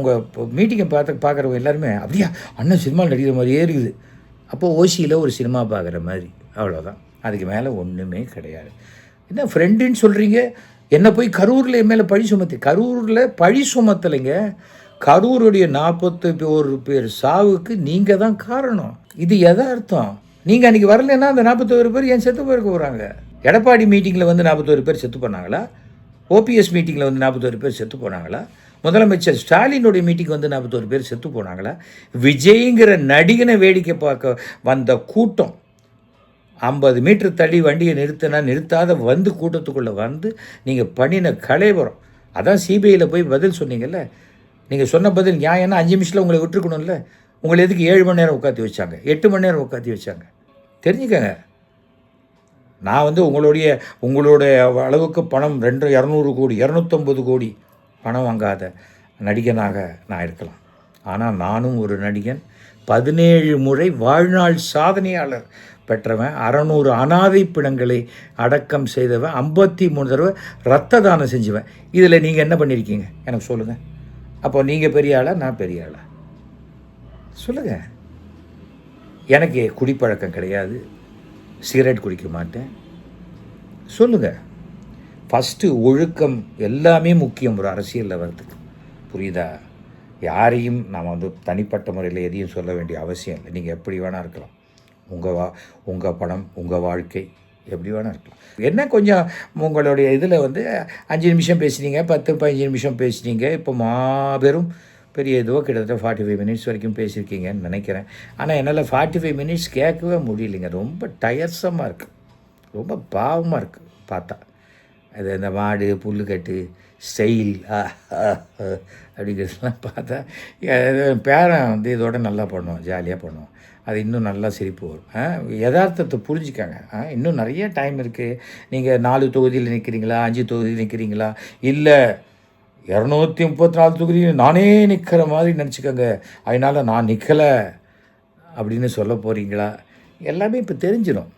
உங்கள் மீட்டிங்கை பார்க்குறவங்க எல்லாருமே அப்படியா அண்ணன் சினிமாவில் நடிக்கிற மாதிரியே இருக்குது. அப்போது ஓசியில் ஒரு சினிமா பார்க்குற மாதிரி, அவ்வளோதான். அதுக்கு மேலே ஒன்றுமே கிடையாது. என்ன ஃப்ரெண்டுன்னு சொல்கிறீங்க, என்னை போய் கரூரில் என் மேலே பழி சுமத்தி, கரூரில் பழி சுமத்தலைங்க. கரூருடைய 41 பேர் சாவுக்கு நீங்கள் தான் காரணம். இது எதார்த்தம். நீங்கள் அன்றைக்கி வரலைன்னா அந்த 41 பேர் ஏன் செத்து போயிருக்க போகிறாங்க? எடப்பாடி மீட்டிங்கில் வந்து 41 பேர் செத்து போனாங்களா? ஓபிஎஸ் மீட்டிங்கில் வந்து 41 பேர் செத்து போனாங்களா? முதலமைச்சர் ஸ்டாலினுடைய மீட்டிங் வந்து 41 பேர் செத்து போனாங்களா? விஜய்ங்கிற நடிகனை வேடிக்கை பார்க்க வந்த கூட்டம் 50 மீட்டர் தள்ளி வண்டியை நிறுத்தாத வந்து கூட்டத்துக்குள்ளே வந்து நீங்கள் பண்ணின கலைவரம். அதான் சிபிஐயில் போய் பதில் சொன்னீங்கல்ல. நீங்கள் சொன்ன பதில் நியாயம்னா 5 நிமிஷத்தில் உங்களை விட்டுருக்கணும்ல. உங்களை எதுக்கு 7 மணி நேரம் உட்காந்து வச்சாங்க, 8 மணி நேரம் உட்காந்து வச்சாங்க? தெரிஞ்சுக்கங்க. நான் வந்து உங்களோட அளவுக்கு பணம் 200 கோடி 250 கோடி பணம் வாங்காத நடிகனாக நான் இருக்கலாம். ஆனால் நானும் ஒரு நடிகன். 17 முறை வாழ்நாள் சாதனையாளர் பெற்றவன், 600 அனாதை பிணங்களை அடக்கம் செய்தவன், 53 தடவை ரத்த தானம் செஞ்சுவேன். இதில் நீங்கள் என்ன பண்ணியிருக்கீங்க எனக்கு சொல்லுங்கள். அப்போ நீங்கள் பெரிய ஆளா, நான் பெரிய ஆளா? சொல்லுங்கள். எனக்கு குடிப்பழக்கம் கிடையாது, சிகரெட் குடிக்க மாட்டேன். சொல்லுங்கள். ஃபஸ்ட்டு ஒழுக்கம் எல்லாமே முக்கியம் ஒரு அரசியலில் வர்றதுக்கு, புரியுதா? யாரையும் நாம் வந்து தனிப்பட்ட முறையில் எதையும் சொல்ல வேண்டிய அவசியம் இல்லை. நீங்கள் எப்படி வேணால் இருக்கலாம். உங்கள் பணம், உங்கள் வாழ்க்கை எப்படி வேணால் இருக்கலாம். என்ன கொஞ்சம் உங்களுடைய இதில் வந்து 5 நிமிஷம் பேசுனீங்க, 10-15 நிமிஷம் பேசுனீங்க. இப்போ மாபெரும் பெரிய இதுவோ கிட்டத்தட்ட 45 மினிட்ஸ் வரைக்கும் பேசியிருக்கீங்கன்னு நினைக்கிறேன். ஆனால் என்னால் 45 மினிட்ஸ் கேட்கவே முடியலைங்க. ரொம்ப டயர்ஸமாக இருக்குது, ரொம்ப பாவமாக இருக்குது பார்த்தா. அது இந்த மாடு புல்லுக்கட்டு ஸ்டைல் அப்படிங்கிறதுலாம் பார்த்தா பேரன் வந்து இதோட நல்லா பண்ணுவோம், ஜாலியாக பண்ணுவோம். அது இன்னும் நல்லா சிரிப்பு வரும். யதார்த்தத்தை புரிஞ்சுக்காங்க. இன்னும் நிறைய டைம் இருக்குது. நீங்கள் 4 தொகுதியில் நிற்கிறீங்களா, 5 தொகுதியில் நிற்கிறீங்களா, இல்லை 234 தொகுதியில் நானே நிற்கிற மாதிரி நினச்சிக்கோங்க, அதனால் நான் நிற்கலை அப்படின்னு சொல்ல போகிறீங்களா? எல்லாமே இப்போ தெரிஞ்சிடும்.